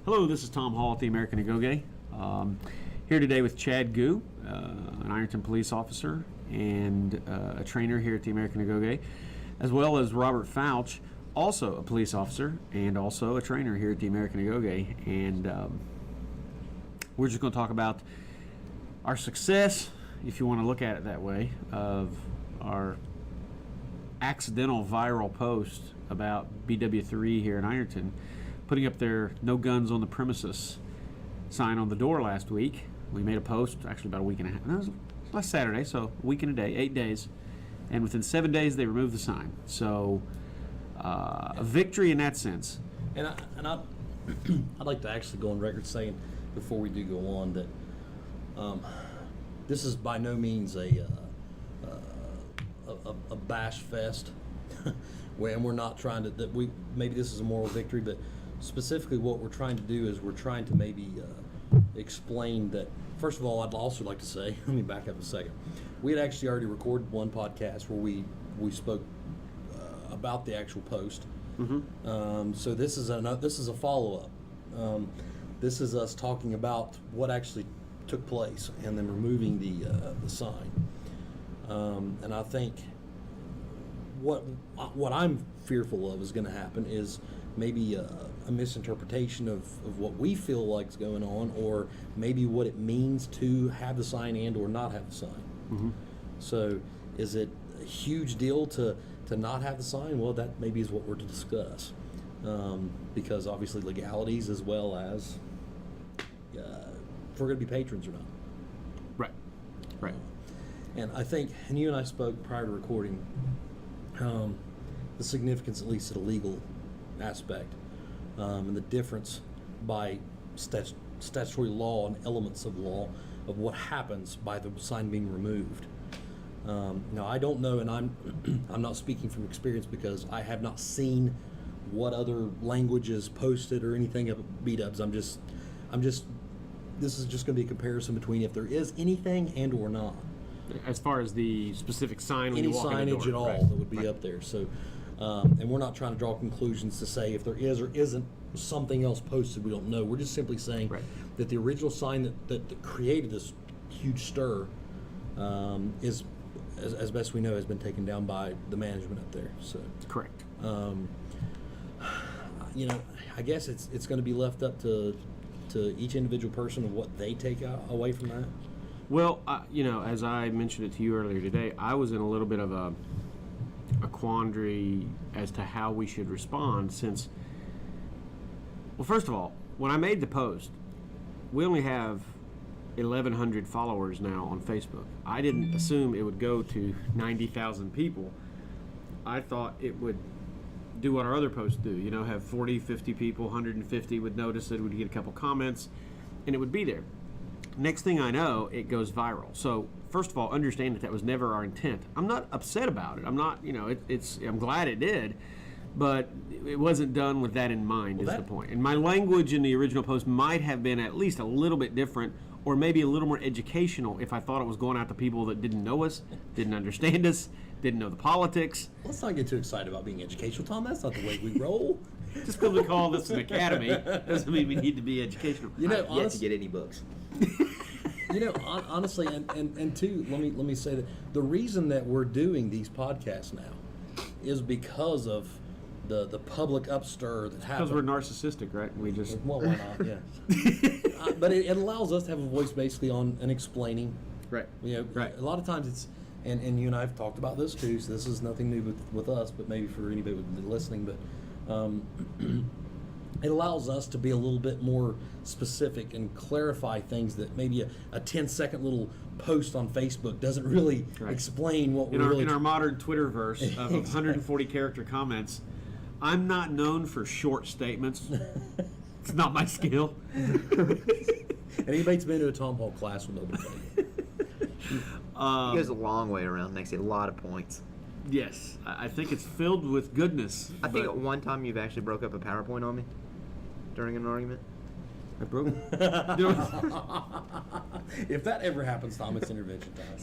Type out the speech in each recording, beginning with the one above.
Hello, this is Tom Hall at the American Agoge. Here today with Chad Gu, an Ironton police officer and a trainer here at the American Agoge, as well as Robert Fouch, also a police officer and also a trainer here at the American Agoge. And we're just going to talk about our success, if you want to look at it that way, of our accidental viral post about BW3 here in Ironton putting up their "No Guns on the Premises" sign on the door last week. We made a post, actually about a week and a half. No, it was last Saturday, so a week and a day, 8 days. And within 7 days, they removed the sign. So, a victory in that sense. And I'd like to actually go on record saying, before we do go on, that this is by no means a bash fest. And we're not trying to, maybe this is a moral victory, but specifically what we're trying to do is we're trying to maybe explain that. First of all, I'd also like to say, let me back up a second. We had actually already recorded one podcast where we spoke about the actual post. Mm-hmm. So this is a follow-up. This is us talking about what actually took place and then removing the sign. And I think what I'm fearful of is going to happen is maybe a misinterpretation of what we feel like is going on, or maybe what it means to have the sign and or not have the sign. Mm-hmm. So is it a huge deal to not have the sign? Well, that maybe is what we're to discuss, because obviously legalities as well as if we're going to be patrons or not. Right. And I think, and you and I spoke prior to recording, the significance, at least at a legal aspect, and the difference by statutory law and elements of law of what happens by the sign being removed. Now, I don't know, and I'm not speaking from experience because I have not seen what other languages posted or anything of B-dubs. I'm just. This is just going to be a comparison between if there is anything and or not. As far as the specific sign, when any you walk in the door, signage at all right, that would be up there. So, and we're not trying to draw conclusions to say if there is or isn't something else posted. We don't know. We're just simply saying that the original sign that created this huge stir is, as best we know, has been taken down by the management up there. So correct. I guess it's going to be left up to each individual person of what they take away from that. Well, as I mentioned it to you earlier today, I was in a little bit of a quandary as to how we should respond since, well, first of all, when I made the post, we only have 1,100 followers now on Facebook. I didn't assume it would go to 90,000 people. I thought it would do what our other posts do, have 40, 50 people, 150 would notice it, would get a couple comments, and it would be there. Next thing I know, it goes viral. So, first of all, understand that was never our intent. I'm not upset about it. I'm not, I'm glad it did, but it wasn't done with that in mind, is the point. And my language in the original post might have been at least a little bit different, or maybe a little more educational if I thought it was going out to people that didn't know us, didn't understand us, didn't know the politics. Let's not get too excited about being educational, Tom. That's not the way we roll. Just because we call this an academy doesn't mean we need to be educational. I've yet to get any books. Honestly, and two, let me say that the reason that we're doing these podcasts now is because of the public upstir that happened. Because we're narcissistic, right? We just why not? Yeah. But it allows us to have a voice basically on and explaining. Right. Right. A lot of times it's, and you and I have talked about this too. So this is nothing new with us, but maybe for anybody listening, but. It allows us to be a little bit more specific and clarify things that maybe a 10-second little post on Facebook doesn't really explain what we're really... In our modern Twitterverse of 140 character comments, I'm not known for short statements. It's not my skill. Anybody's been to a Tom Hall class will know about it. It goes a long way around. Makes a lot of points. Yes, I think it's filled with goodness. I think at one time you've actually broke up a PowerPoint on me during an argument. I broke. If that ever happens, Tom, it's intervention time.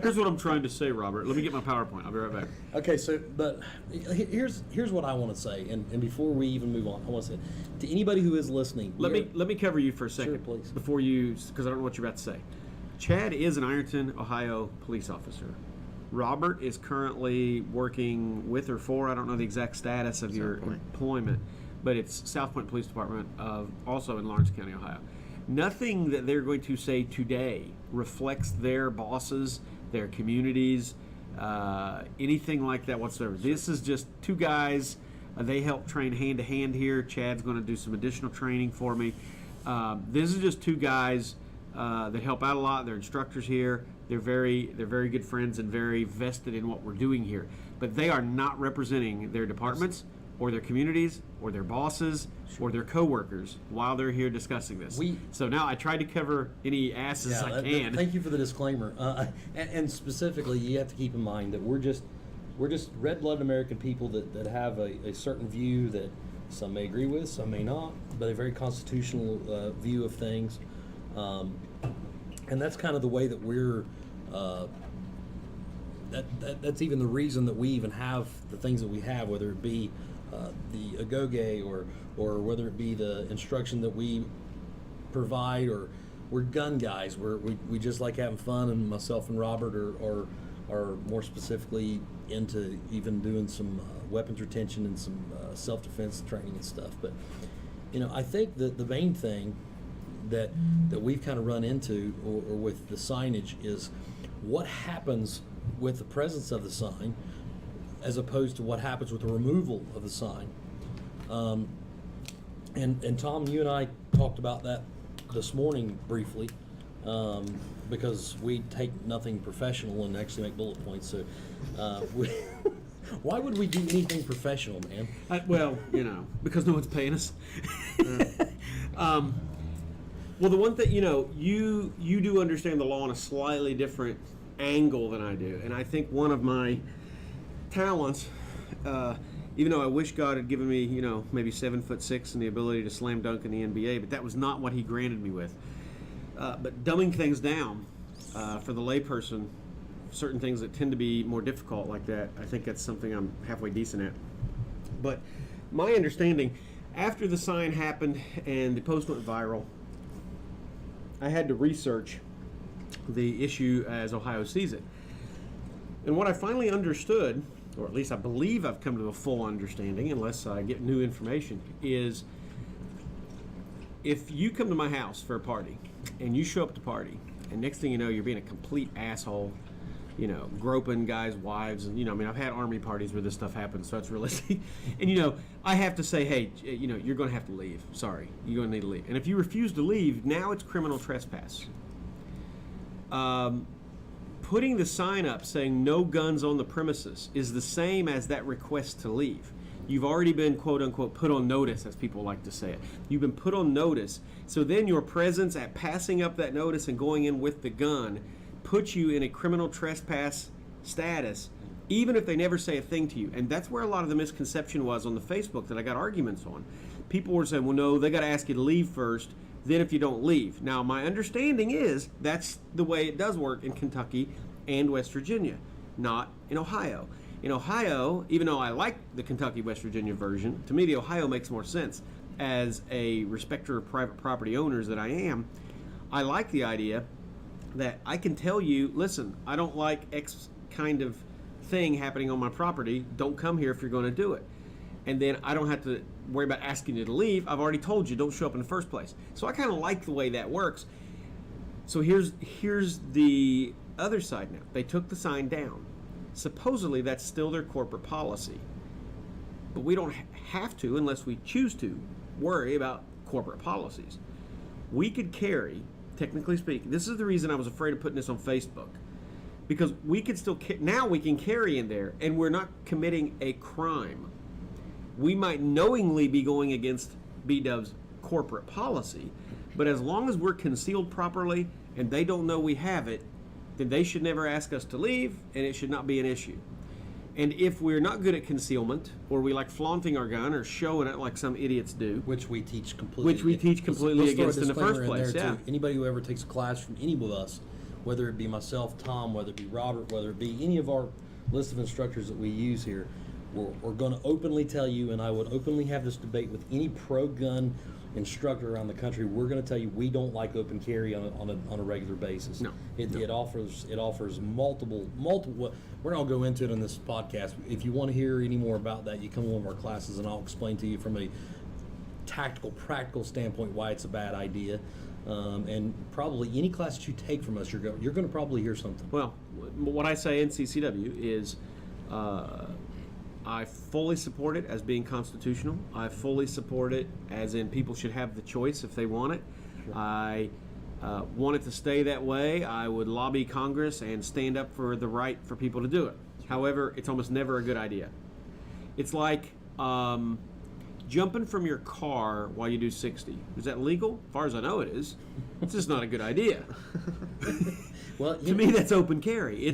Here's what I'm trying to say, Robert. Let me get my PowerPoint. I'll be right back. Okay, so but here's what I want to say, and before we even move on, I want to say to anybody who is listening. Let me cover you for a second, Sure, please. before you, because I don't know what you're about to say. Chad is an Ironton, Ohio police officer. Robert is currently working with or for, I don't know the exact status of your South Point. employment, but it's South Point Police Department, also in Lawrence County, Ohio. Nothing that they're going to say today reflects their bosses, their communities, anything like that whatsoever. This is just two guys. They help train hand to hand here. Chad's going to do some additional training for me. This is just two guys that help out a lot. They're instructors here. They're very good friends and very vested in what we're doing here. But they are not representing their departments or their communities or their bosses or their coworkers while they're here discussing this. So now I tried to cover any asses I can. Thank you for the disclaimer. And specifically, you have to keep in mind that we're just red-blooded American people that have a certain view that some may agree with, some may not, but a very constitutional view of things. And that's kind of the way that we're. That's even the reason that we even have the things that we have, whether it be the agoge or whether it be the instruction that we provide, or we're gun guys. We just like having fun, and myself and Robert are more specifically into even doing some weapons retention and some self-defense training and stuff. But I think that the main thing that we've kind of run into or with the signage is what happens with the presence of the sign as opposed to what happens with the removal of the sign. And Tom, you and I talked about that this morning briefly, because we take nothing professional and actually make bullet points. So why would we do anything professional, man? Because no one's paying us. Well, the one thing, you do understand the law on a slightly different angle than I do. And I think one of my talents, even though I wish God had given me, maybe 7'6" and the ability to slam dunk in the NBA, but that was not what he granted me with. But dumbing things down for the layperson, certain things that tend to be more difficult like that, I think that's something I'm halfway decent at. But my understanding, after the sign happened and the post went viral, I had to research the issue as Ohio sees it. And what I finally understood, or at least I believe I've come to a full understanding, unless I get new information, is if you come to my house for a party and you show up at the party and next thing you know you're being a complete asshole, groping guys' wives, and I've had army parties where this stuff happens, so it's realistic. And I have to say, hey, you're going to have to leave. Sorry, you're going to need to leave. And if you refuse to leave, now it's criminal trespass. Putting the sign up saying no guns on the premises is the same as that request to leave. You've already been, quote unquote, put on notice, as people like to say it. You've been put on notice. So then your presence at passing up that notice and going in with the gun puts you in a criminal trespass status, even if they never say a thing to you. And that's where a lot of the misconception was on the Facebook that I got arguments on. People were saying, well, no, they got to ask you to leave first, then if you don't leave. Now, my understanding is that's the way it does work in Kentucky and West Virginia, not in Ohio. In Ohio, even though I like the Kentucky, West Virginia version, to me the Ohio makes more sense. As a respecter of private property owners that I am, I like the idea that I can tell you, listen, I don't like X kind of thing happening on my property. Don't come here if you're going to do it. And then I don't have to worry about asking you to leave. I've already told you, don't show up in the first place. So I kind of like the way that works. So here's the other side now. They took the sign down. Supposedly that's still their corporate policy. But we don't have to, unless we choose to, worry about corporate policies. We could carry, technically speaking, this is the reason I was afraid of putting this on Facebook, because we could still, now we can carry in there and we're not committing a crime. We might knowingly be going against BDOV's corporate policy, but as long as we're concealed properly and they don't know we have it, then they should never ask us to leave and it should not be an issue. And if we're not good at concealment, or we like flaunting our gun or showing it like some idiots do, Which we teach completely. Let's throw a against in the disclaimer first in place. there, Yeah. too. Anybody who ever takes a class from any of us, whether it be myself, Tom, whether it be Robert, whether it be any of our list of instructors that we use here, we're going to openly tell you, and I would openly have this debate with any pro-gun instructor around the country. We're going to tell you we don't like open carry on a regular basis. No. It offers multiple. We're not going to go into it on this podcast. If you want to hear any more about that, you come to one of our classes, and I'll explain to you from a tactical, practical standpoint why it's a bad idea. And probably any class that you take from us, you're going to probably hear something. well, what I say in CCW is I fully support it as being constitutional. I fully support it as in people should have the choice if they want it. Sure. I want it to stay that way. I would lobby Congress and stand up for the right for people to do it. However, it's almost never a good idea. It's like jumping from your car while you do 60. Is that legal? As far as I know, it is. It's just not a good idea. Well, To me, that's open carry.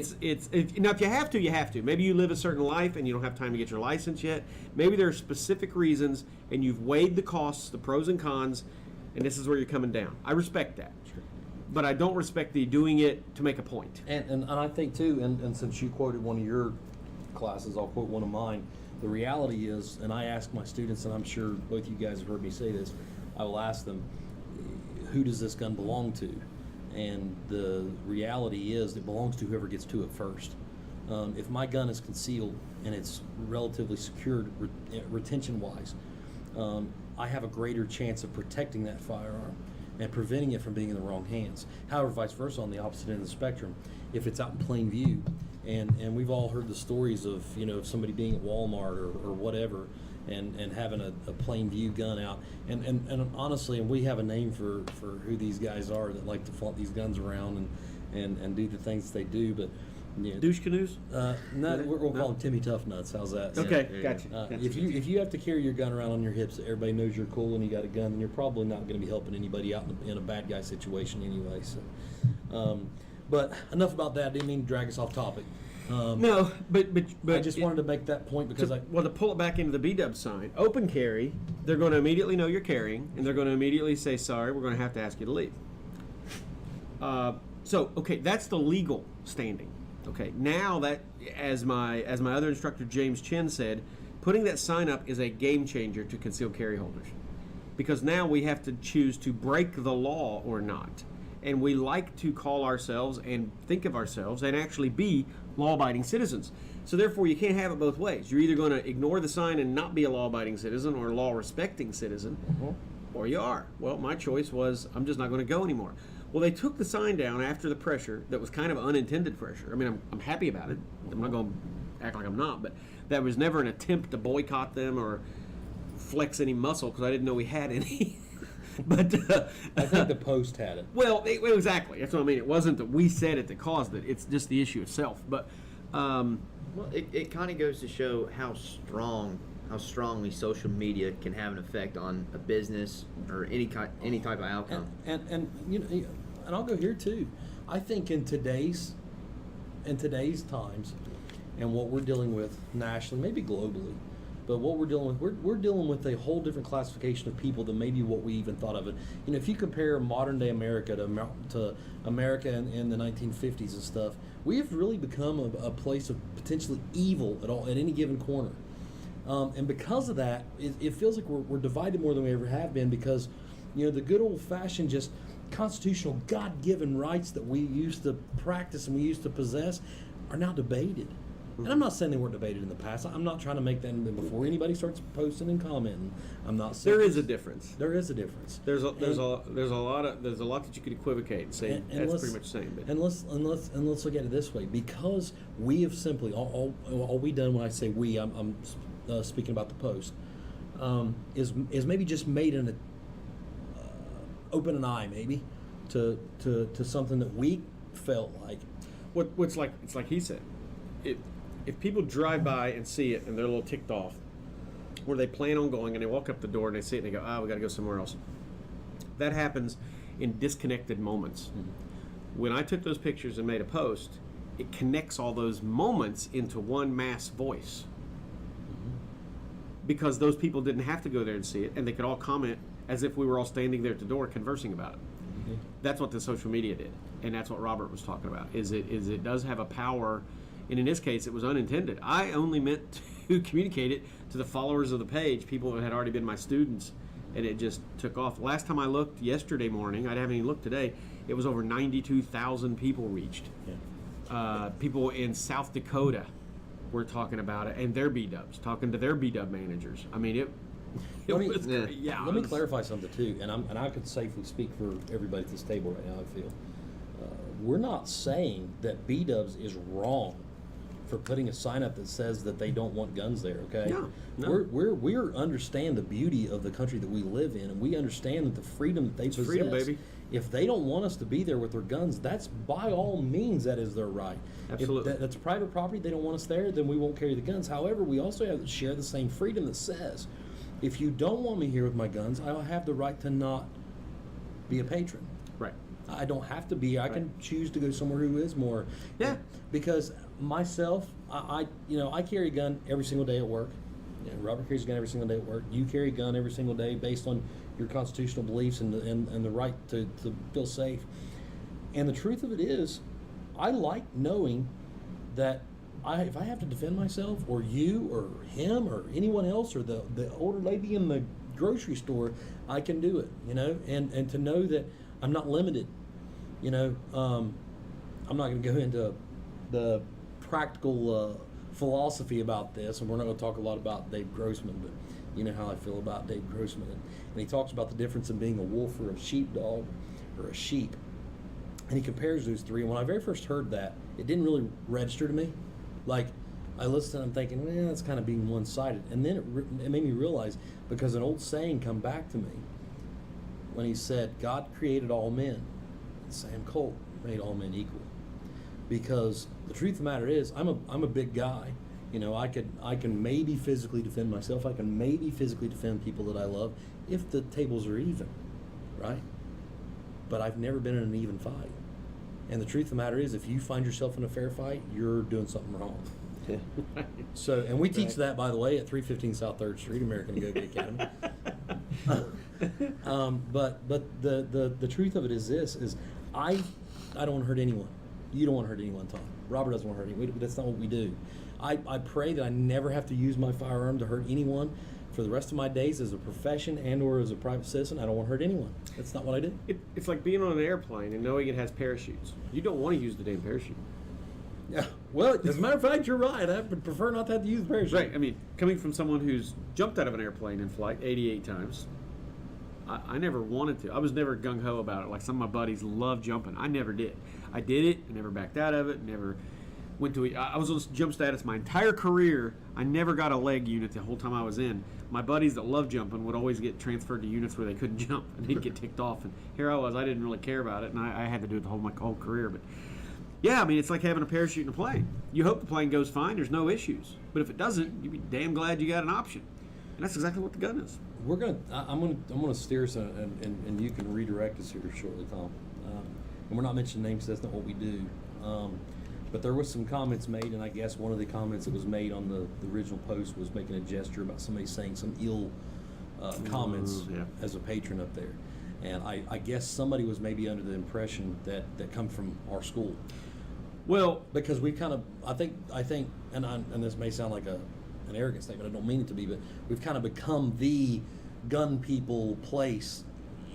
Now, if you have to, you have to. Maybe you live a certain life and you don't have time to get your license yet. Maybe there are specific reasons, and you've weighed the costs, the pros and cons, and this is where you're coming down. I respect that. Sure. But I don't respect the doing it to make a point. And I think too, and since you quoted one of your classes, I'll quote one of mine. The reality is, and I ask my students, and I'm sure both you guys have heard me say this, I will ask them, who does this gun belong to? And the reality is it belongs to whoever gets to it first. If my gun is concealed and it's relatively secured retention-wise, I have a greater chance of protecting that firearm and preventing it from being in the wrong hands. However, vice versa on the opposite end of the spectrum, if it's out in plain view, and we've all heard the stories of somebody being at Walmart or whatever, and having a plain view gun out, and honestly, and we have a name for who these guys are that like to flaunt these guns around and do the things they do, but Douche canoes? no, we'll call them Timmy Tough Nuts. How's that? Okay, Yeah. gotcha. If you have to carry your gun around on your hips, that everybody knows you're cool and you got a gun, then you're probably not going to be helping anybody out in a bad guy situation anyway. So, but enough about that. I didn't mean to drag us off topic. No, but I just wanted to make that point because to pull it back into the B-dub sign, open carry, they're going to immediately know you're carrying, and they're going to immediately say, sorry, we're going to have to ask you to leave. Okay, that's the legal standing. Okay, now that, as my other instructor, James Chen, said, putting that sign up is a game changer to concealed carry holders. Because now we have to choose to break the law or not. And we like to call ourselves and think of ourselves and actually be law-abiding citizens. So therefore, you can't have it both ways. You're either going to ignore the sign and not be a law-abiding citizen or a law-respecting citizen, or you are. Well, my choice was I'm just not going to go anymore. Well, they took the sign down after the pressure that was kind of unintended pressure. I mean, I'm happy about it. I'm not going to act like I'm not, but that was never an attempt to boycott them or flex any muscle because I didn't know we had any. But I think the Post had it. Well, exactly. That's what I mean. It wasn't that we said it that caused it. It's just the issue itself. But Well, it kind of goes to show how strongly social media can have an effect on a business or any type of outcome. And and I'll go here too. I think in today's times, and what we're dealing with nationally, maybe globally, but what we're dealing with, we're dealing with a whole different classification of people than maybe what we even thought of it. If you compare modern day America to America in the 1950s and stuff, we have really become a place of potentially evil at any given corner. And because of that, it feels like we're divided more than we ever have been because, the good old-fashioned just constitutional God-given rights that we used to practice and we used to possess are now debated. And I'm not saying they weren't debated in the past. I'm not trying to make that before anybody starts posting and commenting. I'm not saying there is a difference. There is a difference. There's a lot that you could equivocate and say that's pretty much the same. But. And let's look at it this way: because we have simply all we done when I say we, I'm speaking about the Post, is maybe just made an open an eye maybe to something that we felt like. It's like he said, if people drive by and see it and they're a little ticked off, or they plan on going and they walk up the door and they see it and they go, we got to go somewhere else. That happens in disconnected moments. Mm-hmm. When I took those pictures and made a post, it connects all those moments into one mass voice. Because those people didn't have to go there and see it, and they could all comment as if we were all standing there at the door conversing about it. That's what the social media did, and that's what Robert was talking about. Is it does have a power, and in this case, it was unintended. I only meant to communicate it to the followers of the page, people that had already been my students, and it just took off. Last time I looked yesterday morning, I haven't even looked today, it was over 92,000 people reached. People in South Dakota were talking about it, and their B-dubs, talking to their B-dub managers. I mean, it Let me- was great. Yeah, Let me clarify something too, and I could safely speak for everybody at this table right now. I feel we're not saying that B-Dubs is wrong for putting a sign up that says that they don't want guns there. Okay, No. we're understand the beauty of the country that we live in, and we understand that the freedom that they possess. freedom, baby. If they don't want us to be there with their guns, that's by all means that is their right. Absolutely. If that's private property, they don't want us there, then we won't carry the guns. However, we also have to share the same freedom that says, if you don't want me here with my guns, I'll have the right to not be a patron. Right. I don't have to be. I can choose to go somewhere who is more. Yeah. Because myself, I carry a gun every single day at work. Robert carries a gun every single day at work. You carry a gun every single day based on your constitutional beliefs and the right to feel safe. And the truth of it is, I like knowing that if I have to defend myself, or you, or him, or anyone else, or the older lady in the grocery store, I can do it, and to know that I'm not limited, I'm not going to go into the practical philosophy about this, and we're not going to talk a lot about Dave Grossman, but you know how I feel about Dave Grossman, and he talks about the difference in being a wolf or a sheepdog or a sheep, and he compares those three. And when I very first heard that, it didn't really register to me. Like, I listened and I'm thinking, well, that's kind of being one-sided. And then it made me realize, because an old saying come back to me when he said, God created all men, and Sam Colt made all men equal. Because the truth of the matter is, I'm a big guy. I can maybe physically defend myself. I can maybe physically defend people that I love if the tables are even, right? But I've never been in an even fight. And the truth of the matter is, if you find yourself in a fair fight, you're doing something wrong. Yeah. So, and we teach that, by the way, at 315 South 3rd Street, American Go-Go Academy. But the truth of it is this: I don't want to hurt anyone. You don't want to hurt anyone, Tom. Robert doesn't want to hurt anyone. That's not what we do. I pray that I never have to use my firearm to hurt anyone for the rest of my days as a profession and or as a private citizen. I don't want to hurt anyone. That's not what I do. It's like being on an airplane and knowing it has parachutes. You don't want to use the damn parachute. Yeah. Well, as a matter of fact, you're right. I would prefer not to have to use the parachute. Right. I mean, coming from someone who's jumped out of an airplane in flight 88 times, I never wanted to. I was never gung-ho about it. Like some of my buddies love jumping. I never did. I did it. I never backed out of it. Never went to it. I was on jump status my entire career. I never got a leg unit the whole time I was in. My buddies that love jumping would always get transferred to units where they couldn't jump, and they'd get ticked off. And here I was. I didn't really care about it, and I had to do it my whole career. But yeah, I mean, it's like having a parachute in a plane. You hope the plane goes fine. There's no issues. But if it doesn't, you'd be damn glad you got an option. And that's exactly what the gun is. I'm gonna steer us, and you can redirect us here shortly, Tom. And we're not mentioning names. That's not what we do. But there was some comments made, and I guess one of the comments that was made on the original post was making a gesture about somebody saying some ill comments as a patron up there. And I guess somebody was maybe under the impression that come from our school. Well, Because we kind of, I think, and this may sound like an arrogant statement, I don't mean it to be, but we've kind of become the gun people place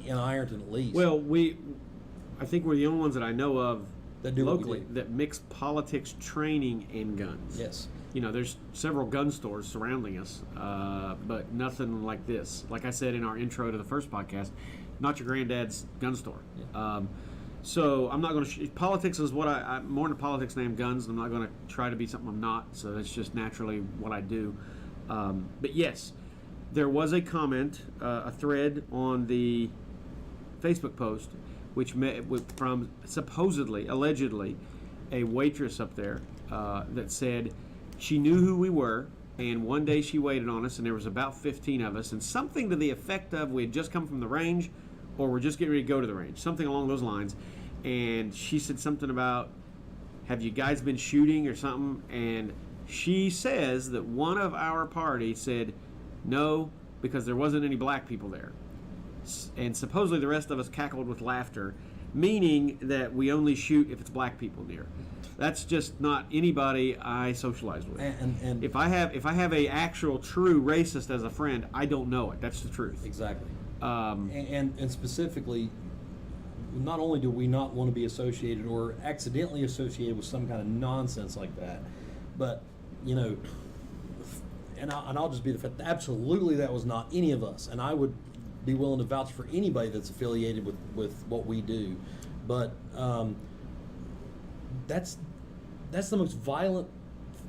in Ironton, at least. well, I think we're the only ones that I know of That do what we locally do. that mix politics training and guns. Yes. There's several gun stores surrounding us, but nothing like this. Like I said in our intro to the first podcast, not your granddad's gun store. Yeah. So I'm not going to. Politics is what I'm more into politics than I am guns. And I'm not going to try to be something I'm not. So that's just naturally what I do. But yes, there was a comment, a thread on the Facebook post, which from supposedly, allegedly, a waitress up there that said she knew who we were, and one day she waited on us, and there was about 15 of us, and something to the effect of we had just come from the range, or we're just getting ready to go to the range, something along those lines. And she said something about, have you guys been shooting or something? And she says that one of our party said no, because there wasn't any black people there. And supposedly the rest of us cackled with laughter, meaning that we only shoot if it's black people near. That's just not anybody I socialize with. And if I have a actual true racist as a friend, I don't know it. That's the truth. exactly. And specifically, not only do we not want to be associated or accidentally associated with some kind of nonsense like that, but and I'll just be the fact, absolutely that was not any of us, and I would be willing to vouch for anybody that's affiliated with what we do, but that's the most violent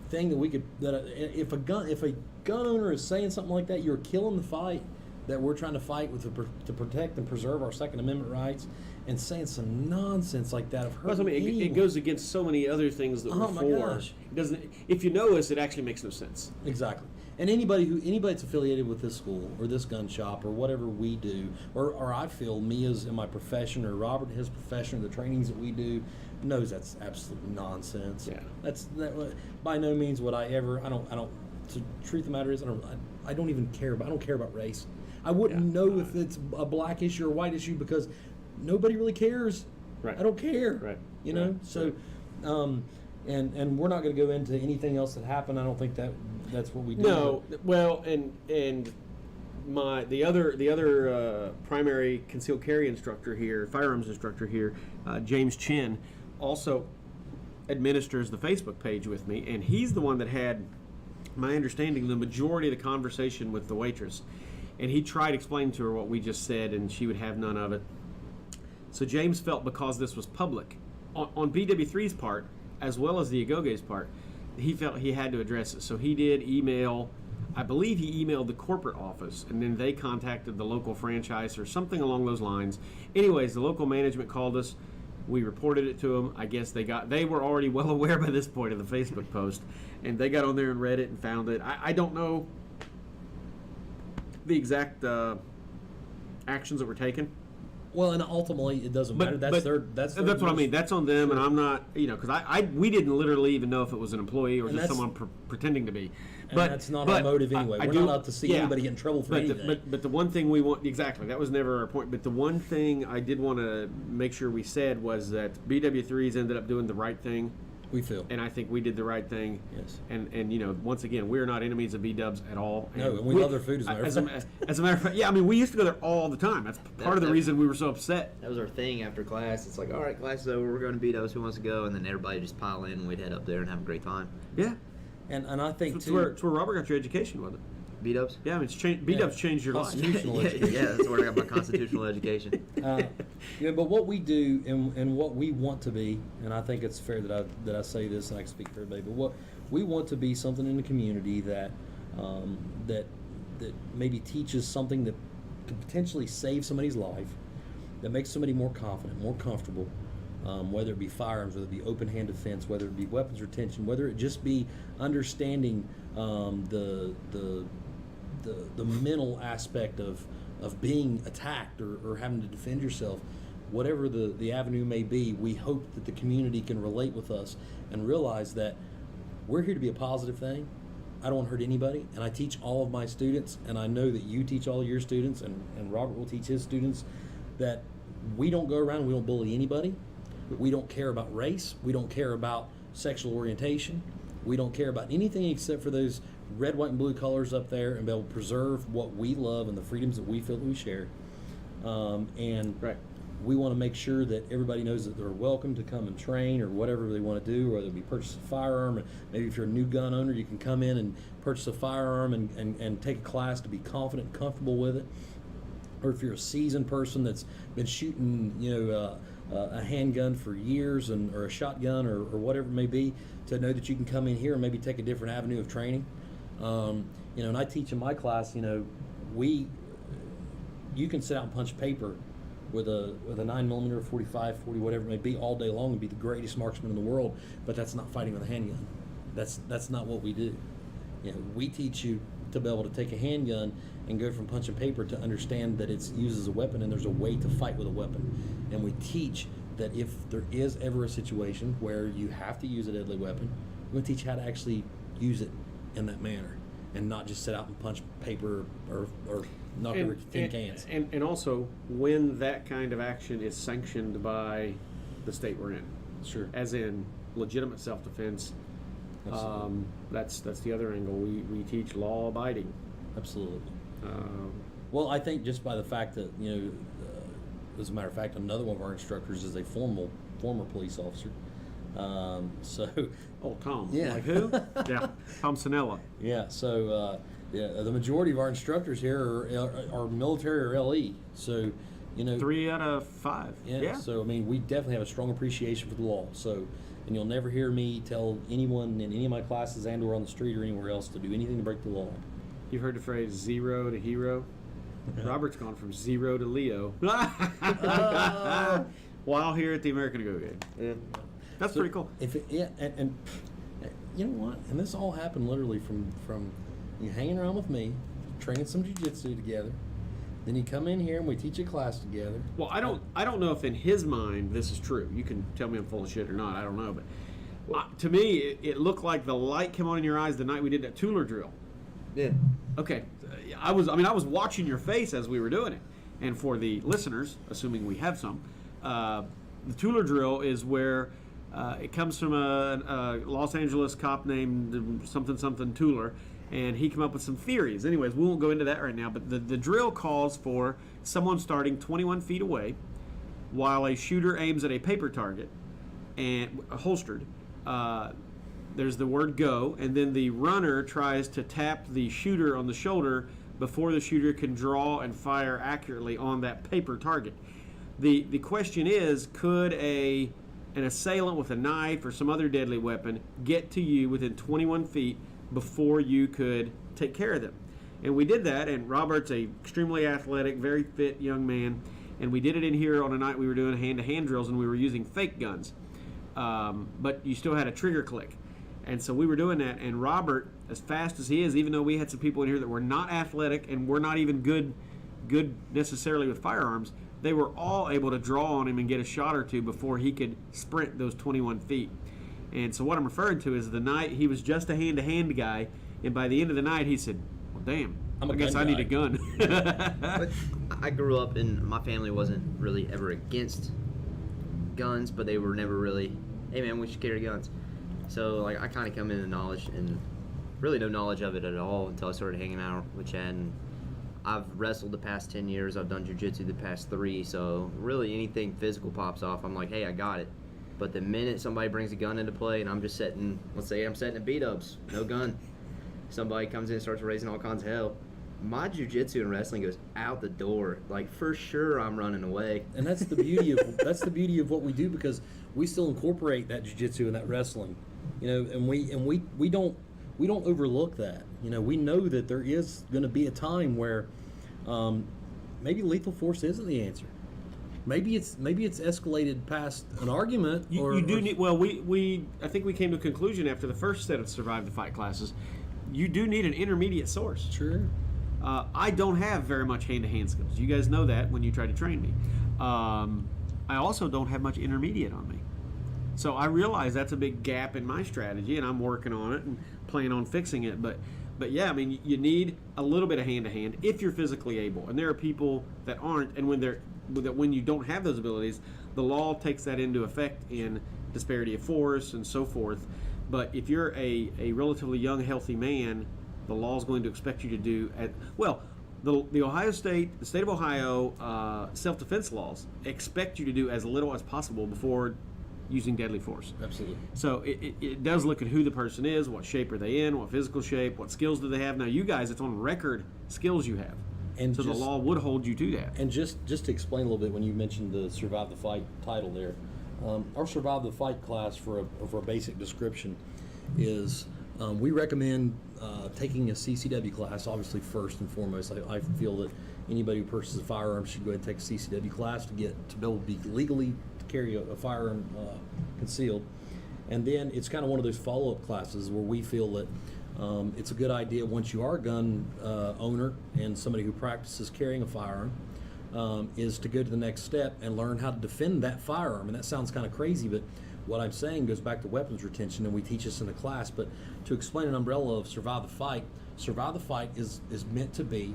thing that we could. If a gun owner is saying something like that, you're killing the fight that we're trying to fight with to protect and preserve our Second Amendment rights, and saying some nonsense like that. It goes against so many other things that we're my for. gosh. It doesn't. If you know us, it actually makes no sense. Exactly. And anybody that's affiliated with this school or this gun shop or whatever we do, or I feel me as in my profession, or Robert in his profession, or the trainings that we do, knows that's absolute nonsense. Yeah. That by no means would I ever. I don't. The truth of the matter is, I don't even care about. I don't care about race. I wouldn't know if it's a black issue or a white issue, because nobody really cares. Right. I don't care. Right. You know. Right. So, and we're not going to go into anything else that happened. I don't think that's what we do. No. Well, and the other primary concealed carry instructor here, firearms instructor here, James Chin, also administers the Facebook page with me, and he's the one that had, my understanding, the majority of the conversation with the waitress. And he tried explaining to her what we just said, and she would have none of it. So James felt, because this was public, on BW3's part, as well as the Agoge's part, he felt he had to address it. So he did email, I believe he emailed the corporate office, and then they contacted the local franchise or something along those lines. Anyways, the local management called us. We reported it to them. I guess they were already well aware by this point of the Facebook post, and they got on there and read it and found it. I don't know the exact actions that were taken. Well, and ultimately it doesn't matter. That's their That's what I mean. That's on them, Sure. and I'm not, because we didn't literally even know if it was an employee or And just that's- someone pretending to be. And that's not our motive anyway. We're not out to see anybody get in trouble for anything. But the one thing we want, exactly, that was never our point. But the one thing I did want to make sure we said was that BW3s ended up doing the right thing. We feel. And I think we did the right thing. Yes. And once again, we're not enemies of B-dubs at all. No, and we love their food, as a matter of fact. As a matter of fact, yeah, I mean, we used to go there all the time. That's part of the reason we were so upset. That was our thing after class. It's like, all right, class is over. We're going to B-dubs. Who wants to go? And then everybody just pile in, and we'd head up there and have a great time. Yeah. And I think It's too. where Robert got your education, wasn't it? B-dubs? Yeah, I mean, B-dubs changed your life. Constitutional education. Yeah, that's where I got my constitutional education. But what we do and what we want to be, and I think it's fair that I say this, and I can speak for everybody, but what we want to be something in the community that that maybe teaches something that could potentially save somebody's life, that makes somebody more confident, more comfortable, whether it be firearms, whether it be open hand defense, whether it be weapons retention, whether it just be understanding the mental aspect of being attacked or having to defend yourself. Whatever the avenue may be, we hope that the community can relate with us and realize that we're here to be a positive thing. I don't want to hurt anybody, and I teach all of my students, and I know that you teach all your students, and Robert will teach his students, that we don't go around and we don't bully anybody. We don't care about race. We don't care about sexual orientation. We don't care about anything except for those red, white, and blue colors up there, and be able to preserve what we love and the freedoms that we feel that we share. And Right. we want to make sure that everybody knows that they're welcome to come and train or whatever they want to do, whether it be purchase a firearm, or maybe if you're a new gun owner, you can come in and purchase a firearm and take a class to be confident and comfortable with it. Or if you're a seasoned person that's been shooting, a handgun for years or a shotgun or whatever it may be, to know that you can come in here and maybe take a different avenue of training. And I teach in my class, you can sit out and punch paper with a 9mm or 45, 40, whatever it may be, all day long and be the greatest marksman in the world, but that's not fighting with a handgun. That's not what we do. We teach you to be able to take a handgun and go from punching paper to understand that it's used as a weapon and there's a way to fight with a weapon. And we teach that if there is ever a situation where you have to use a deadly weapon, we're going to teach you how to actually use it in that manner and not just sit out and punch paper or knock over tin cans. And also, when that kind of action is sanctioned by the state we're in, Sure. as in legitimate self-defense, Absolutely. that's the other angle. We teach law-abiding. Absolutely. Um, Well, I think just by the fact that, as a matter of fact, another one of our instructors is a former police officer. So, oh, Tom. Yeah. Like who? Yeah, Tom Sinella. yeah, so, the majority of our instructors here are military or LE. So, 3 out of 5. yeah, so, I mean, we definitely have a strong appreciation for the law. So, and you'll never hear me tell anyone in any of my classes and or on the street or anywhere else to do anything to break the law. You've heard the phrase 0 to hero? Robert's gone from 0 to Leo. While here at the American Go Game. Yeah. That's So pretty cool. And you know what? And this all happened literally from you hanging around with me, training some jiu-jitsu together. Then you come in here and we teach a class together. Well, I don't know if in his mind this is true. You can tell me I'm full of shit or not. I don't know, but to me, it looked like the light came on in your eyes the night we did that Tueler drill. Yeah. Okay, I was watching your face as we were doing it, and for the listeners, assuming we have some, the Tueler drill is where it comes from a Los Angeles cop named something Tueler, and he came up with some theories. Anyways, we won't go into that right now, but the drill calls for someone starting 21 feet away while a shooter aims at a paper target and holstered. There's the word go, and then the runner tries to tap the shooter on the shoulder before the shooter can draw and fire accurately on that paper target. The question is, could an assailant with a knife or some other deadly weapon get to you within 21 feet before you could take care of them? And we did that, and Robert's a extremely athletic, very fit young man, and we did it in here on a night we were doing hand-to-hand drills, and we were using fake guns. But you still had a trigger click. And so we were doing that, and Robert, as fast as he is, even though we had some people in here that were not athletic and were not even good necessarily with firearms, they were all able to draw on him and get a shot or two before he could sprint those 21 feet. And so what I'm referring to is the night he was just a hand-to-hand guy, and by the end of the night he said, well, damn, I guess I need a gun. But I grew up and my family wasn't really ever against guns, but they were never really, hey man, we should carry guns. So like I kind of come into knowledge and really no knowledge of it at all until I started hanging out with Chad. And I've wrestled the past 10 years. I've done jiu-jitsu the past 3. So really anything physical pops off, I'm like, hey, I got it. But the minute somebody brings a gun into play and I'm just setting, let's say I'm setting a B-dubs, no gun. Somebody comes in and starts raising all kinds of hell. My jiu-jitsu and wrestling goes out the door. Like for sure I'm running away. And that's the beauty of what we do, because we still incorporate that jiu-jitsu and that wrestling. And we don't overlook that. We know that there is going to be a time where maybe lethal force isn't the answer. Maybe it's escalated past an argument. You do need. Well, I think we came to a conclusion after the first set of Survive the Fight classes. You do need an intermediate source. Sure. I don't have very much hand-to-hand skills. You guys know that when you try to train me. I also don't have much intermediate on me. So I realize that's a big gap in my strategy, and I'm working on it and plan on fixing it. But yeah, I mean, you need a little bit of hand-to-hand if you're physically able. And there are people that aren't, and when you don't have those abilities, the law takes that into effect in disparity of force and so forth. But if you're a relatively young, healthy man, the law is going to expect you to do the state of Ohio self-defense laws expect you to do as little as possible before using deadly force. Absolutely. So it does look at who the person is, what shape are they in, what physical shape, what skills do they have. Now you guys, it's on record skills you have. And so the law would hold you to that. And just to explain a little bit, when you mentioned the Survive the Fight title there, our Survive the Fight class for a basic description is we recommend taking a CCW class, obviously first and foremost. I feel that anybody who purchases a firearm should go ahead and take a CCW class to be able to be legally to carry a firearm concealed. And then it's kind of one of those follow-up classes where we feel that it's a good idea once you are a gun owner and somebody who practices carrying a firearm is to go to the next step and learn how to defend that firearm. And that sounds kind of crazy, but what I'm saying goes back to weapons retention, and we teach this in the class. But to explain an umbrella of survive the fight is meant to be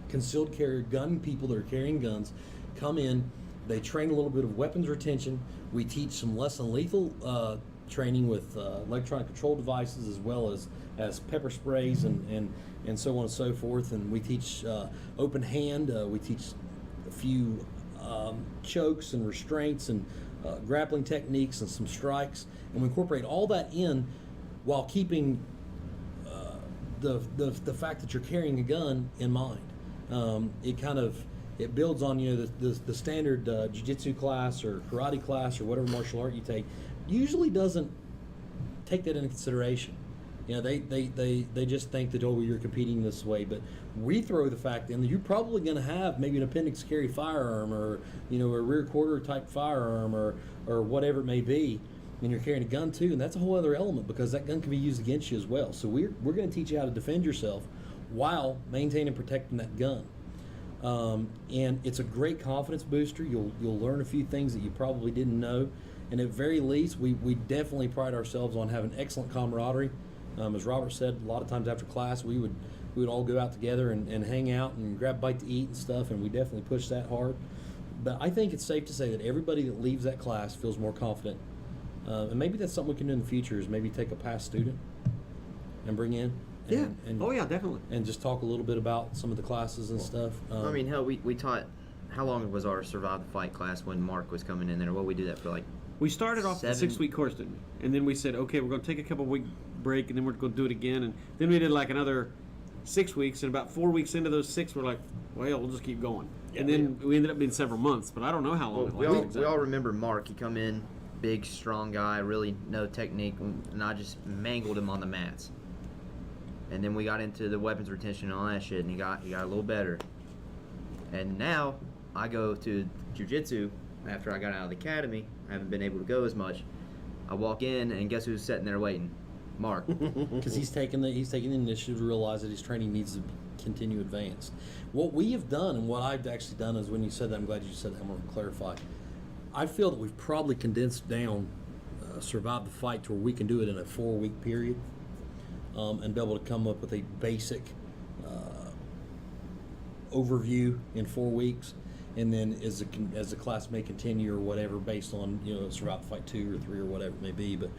concealed carry gun people that are carrying guns come in. They train a little bit of weapons retention. We teach some less than lethal training with electronic control devices, as well as pepper sprays and so on and so forth. And we teach open hand. We teach a few chokes and restraints and grappling techniques and some strikes. And we incorporate all that in while keeping the fact that you're carrying a gun in mind. It builds on the standard jiu-jitsu class or karate class or whatever martial art you take usually doesn't take that into consideration. They just think that, oh, you're competing this way, but we throw the fact in that you're probably going to have maybe an appendix carry firearm or a rear quarter type firearm or whatever it may be, and you're carrying a gun too, and that's a whole other element because that gun can be used against you as well. So we're going to teach you how to defend yourself while maintaining and protecting that gun. And it's a great confidence booster. You'll learn a few things that you probably didn't know, and at very least, we definitely pride ourselves on having excellent camaraderie. As Robert said, a lot of times after class, we would all go out together and hang out and grab a bite to eat and stuff, and we definitely push that hard. But I think it's safe to say that everybody that leaves that class feels more confident. And maybe that's something we can do in the future is maybe take a past student and bring in. And, Oh, yeah, definitely. And just talk a little bit about some of the classes and stuff. I mean, hell, we taught. How long was our Survive the Fight class when Mark was coming in there? Well, we do that for like. We started off the 7 6-week course, didn't we? And then we said, okay, we're going to take a couple-week break, and then we're going to do it again. And then we did like another 6 weeks, and about 4 weeks into those 6, we're like, well, we'll just keep going. Yeah, and then we ended up being several months, but I don't know how long Well, it lasted. we all remember Mark. He come in, big, strong guy, really no technique, and I just mangled him on the mats. And then we got into the weapons retention and all that shit, and he got a little better. And now I go to jiu-jitsu after I got out of the academy. I haven't been able to go as much. I walk in, and guess who's sitting there waiting? Mark. Because he's taking the initiative to realize that his training needs to continue advanced. What we have done, and what I've actually done, is when you said that, I'm glad you said that. I'm going to clarify. I feel that we've probably condensed down Survive the Fight to where we can do it in a 4-week period, and be able to come up with a basic overview in 4 weeks. And then as the class may continue or whatever, based on Survive the Fight 2 or 3 or whatever it may be. But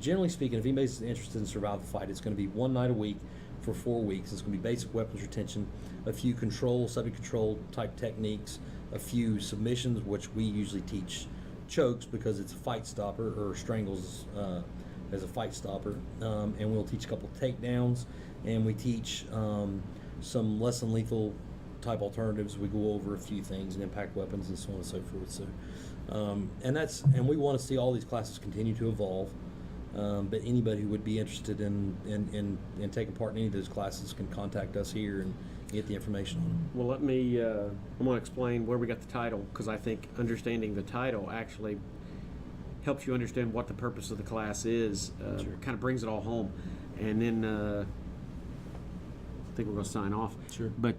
generally speaking, if anybody's interested in Survive the Fight, it's going to be one night a week for 4 weeks. It's going to be basic weapons retention, a few subject control type techniques, a few submissions, which we usually teach chokes because it's a fight stopper, or strangles as a fight stopper, and we'll teach a couple takedowns, and we teach some less than lethal type alternatives. We go over a few things and impact weapons and so on and so forth. So, and we want to see all these classes continue to evolve. But anybody who would be interested in taking part in any of those classes can contact us here and get the information on them. Well, I'm going to explain where we got the title, because I think understanding the title actually helps you understand what the purpose of the class is. Sure. Kind of brings it all home. And then I think we're going to sign off. Sure. But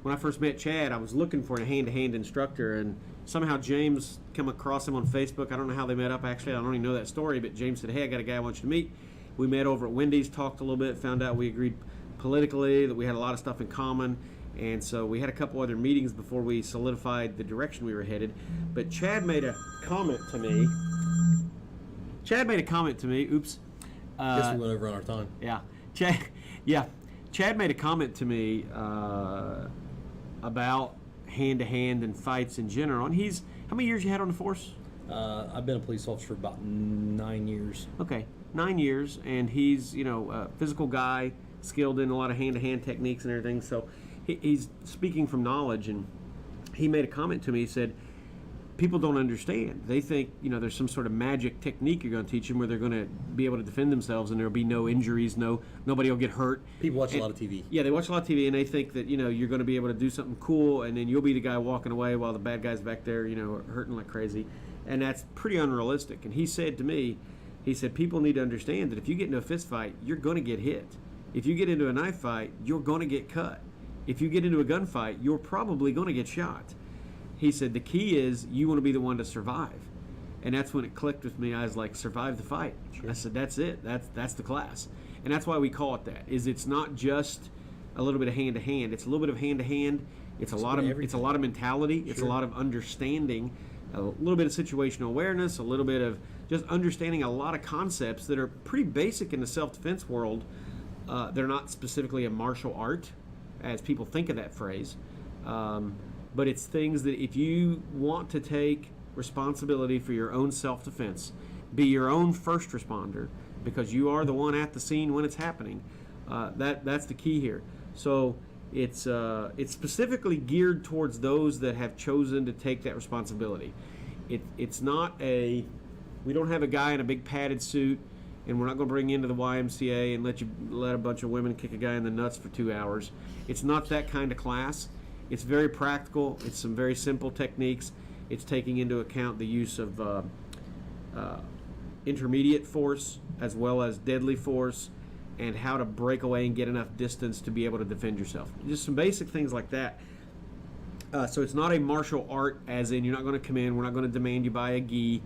when I first met Chad, I was looking for a hand-to-hand instructor, and somehow James come across him on Facebook. I don't know how they met up, actually. I don't even know that story, but James said, hey, I got a guy I want you to meet. We met over at Wendy's, talked a little bit, found out we agreed politically, that we had a lot of stuff in common, and so we had a couple other meetings before we solidified the direction we were headed. But Chad made a comment to me. Oops. Guess we went over on our time. Yeah. Chad made a comment to me about hand-to-hand and fights in general. And how many years you had on the force? I've been a police officer for about 9 years. Okay, 9 years, and he's a physical guy, skilled in a lot of hand-to-hand techniques and everything. So he's speaking from knowledge, and he made a comment to me. He said, people don't understand. They think there's some sort of magic technique you're going to teach them where they're going to be able to defend themselves and there'll be no injuries, nobody will get hurt. People watch a lot of TV. Yeah, they watch a lot of TV, and they think that you're going to be able to do something cool, and then you'll be the guy walking away while the bad guy's back there hurting like crazy, and that's pretty unrealistic. And he said to me, people need to understand that if you get into a fist fight, you're going to get hit. If you get into a knife fight, you're going to get cut. if you get into a gunfight, you're probably going to get shot. He said the key is you want to be the one to survive. And that's when it clicked with me. I was like, survive the fight. Sure. I said, that's it. That's the class. And that's why we call it that. Is it's not just a little bit of hand to hand. It's a little bit of hand to hand. It's a lot of mentality. It's a lot of understanding, a little bit of situational awareness, a little bit of just understanding a lot of concepts that are pretty basic in the self-defense world. They're not specifically a martial art, as people think of that phrase. But it's things that if you want to take responsibility for your own self-defense, be your own first responder, because you are the one at the scene when it's happening. That's the key here. So it's specifically geared towards those that have chosen to take that responsibility. It's not we don't have a guy in a big padded suit, and we're not going to bring you into the YMCA and let a bunch of women kick a guy in the nuts for 2 hours. It's not that kind of class. It's very practical. It's some very simple techniques. It's taking into account the use of intermediate force as well as deadly force, and how to break away and get enough distance to be able to defend yourself. Just some basic things like that. So it's not a martial art, as in you're not going to come in, we're not going to demand you buy a gi,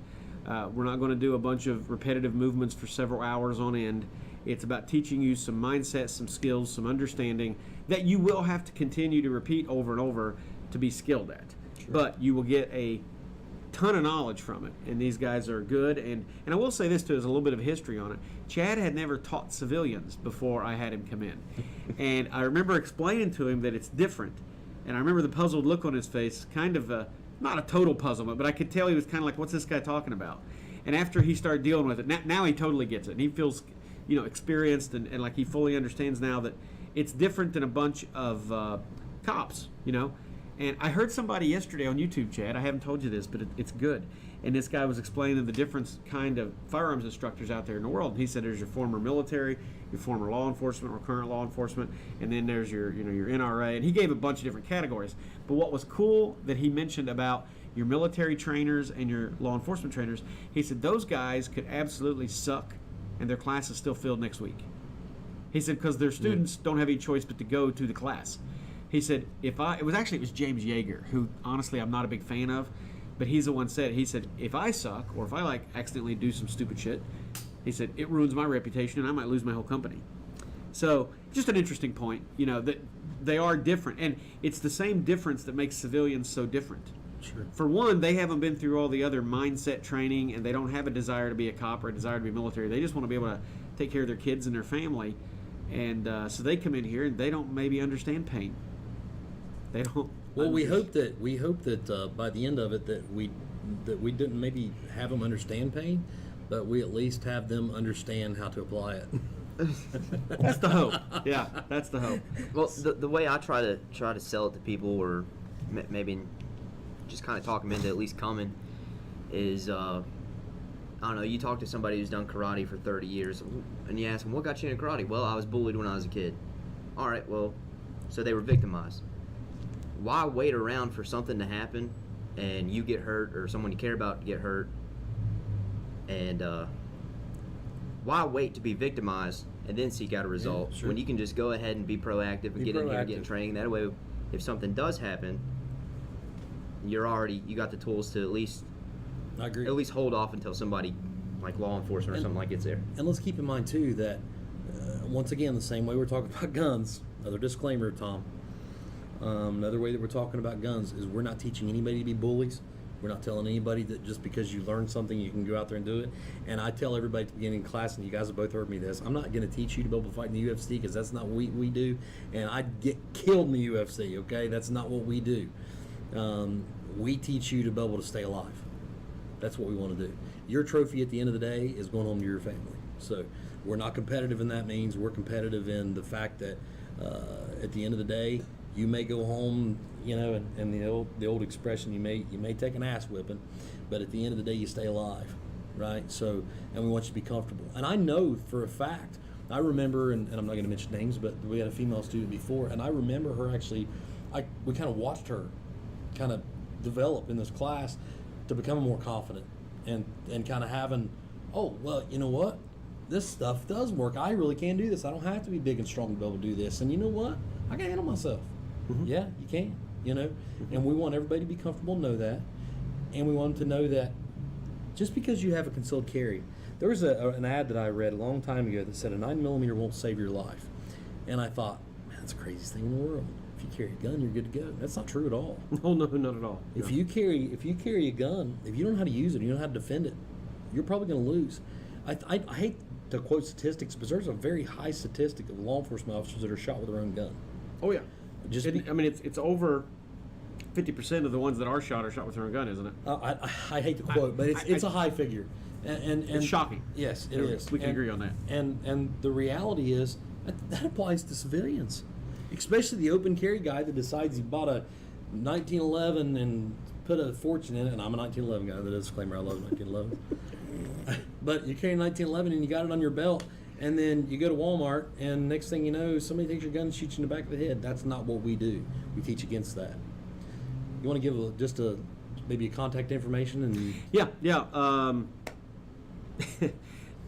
we're not going to do a bunch of repetitive movements for several hours on end. It's about teaching you some mindset, some skills, some understanding that you will have to continue to repeat over and over to be skilled at. Sure. But you will get a ton of knowledge from it, and these guys are good. And I will say this too, there's a little bit of history on it. Chad had never taught civilians before I had him come in. And I remember explaining to him that it's different. And I remember the puzzled look on his face, kind of not a total puzzlement, but I could tell he was kind of like, what's this guy talking about? And after he started dealing with it, now he totally gets it. And he feels, experienced and like he fully understands now that it's different than a bunch of cops, And I heard somebody yesterday on YouTube, Chad, I haven't told you this, but it's good. And this guy was explaining the different kind of firearms instructors out there in the world. And he said there's your former military, your former law enforcement, or current law enforcement, and then there's your NRA. And he gave a bunch of different categories. But what was cool that he mentioned about your military trainers and your law enforcement trainers, he said those guys could absolutely suck, and their class is still filled next week. He said because their students don't have any choice but to go to the class. He said, it was James Yeager, who honestly I'm not a big fan of, but he's the one said, he said, if I suck, or if I accidentally do some stupid shit, he said, it ruins my reputation and I might lose my whole company. So just an interesting point, that they are different. And it's the same difference that makes civilians so different. Sure. For one, they haven't been through all the other mindset training, and they don't have a desire to be a cop or a desire to be military. They just want to be able to take care of their kids and their family. And so they come in here and they don't maybe understand pain. They don't. Well, we hope that by the end of it that we didn't maybe have them understand pain, but we at least have them understand how to apply it. That's the hope. Yeah, that's the hope. Well, the way I try to sell it to people, or maybe just kind of talk them into at least coming, is I don't know. You talk to somebody who's done karate for 30 years, and you ask them, "What got you into karate?" "Well, I was bullied when I was a kid." All right, well, so they were victimized. Why wait around for something to happen and you get hurt, or someone you care about get hurt, and why wait to be victimized and then seek out a result when you can just go ahead and be proactive and get in here and get training? That way, if something does happen, you got the tools to at least hold off until somebody like law enforcement or something like gets there. And let's keep in mind too that once again, the same way we're talking about guns, another disclaimer, Tom. Another way that we're talking about guns is we're not teaching anybody to be bullies. We're not telling anybody that just because you learn something you can go out there and do it. And I tell everybody at the beginning of class, and you guys have both heard me this, I'm not going to teach you to be able to fight in the UFC because that's not what we do. And I'd get killed in the UFC, okay? That's not what we do. We teach you to be able to stay alive. That's what we want to do. Your trophy at the end of the day is going home to your family. So we're not competitive in that means. We're competitive in the fact that at the end of the day, you may go home, and the old expression, you may take an ass whipping, but at the end of the day, you stay alive, right? So, and we want you to be comfortable. And I know for a fact, I remember, and I'm not going to mention names, but we had a female student before, and I remember her actually, we kind of watched her kind of develop in this class to become more confident and kind of having, oh, well, you know what? This stuff does work. I really can do this. I don't have to be big and strong to be able to do this. And you know what? I can handle myself. Yeah, you can. You know, and we want everybody to be comfortable to know that, and we want them to know that just because you have a concealed carry, there was an ad that I read a long time ago that said a 9mm won't save your life, and I thought, man, that's the craziest thing in the world. If you carry a gun, you're good to go. That's not true at all. Oh no, not at all. If No. you carry a gun, if you don't know how to use it, you don't know how to defend it, you're probably going to lose. I hate to quote statistics, but there's a very high statistic of law enforcement officers that are shot with their own gun. Oh yeah. Just I mean, it's over 50% of the ones that are shot with their own gun, isn't it? I hate to quote, but it's a high figure, and It's shocking. Yes, it is. We can agree on that. And the reality is that applies to civilians, especially the open carry guy that decides he bought a 1911 and put a fortune in it. And I'm a 1911 guy. That is a disclaimer. I love 1911. But you carry 1911 and you got it on your belt, and then you go to Walmart, and next thing you know, somebody takes your gun and shoots you in the back of the head. That's not what we do. We teach against that. You want to give maybe a contact information and Yeah.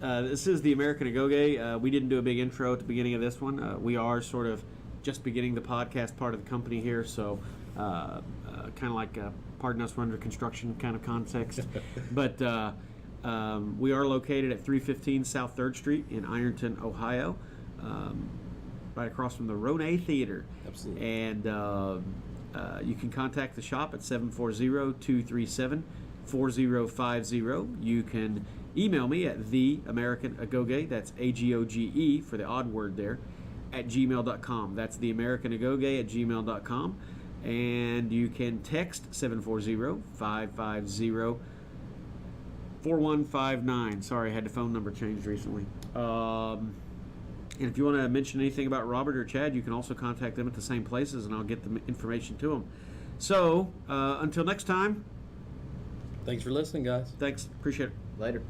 This is the American Agoge. We didn't do a big intro at the beginning of this one. We are sort of just beginning the podcast part of the company here, so kind of like pardon us, we're under construction kind of context. But we are located at 315 South 3rd Street in Ironton, Ohio, right across from the Ronay Theater. Absolutely. And you can contact the shop at 740-237-4050. You can email me at theamericanagoge, that's A-G-O-G-E for the odd word there, at gmail.com. That's theamericanagoge at gmail.com. And you can text 740-550-4159. Sorry, I had the phone number changed recently. And if you want to mention anything about Robert or Chad, you can also contact them at the same places, and I'll get the information to them. So, until next time, thanks for listening, guys. thanks. Appreciate it. Later.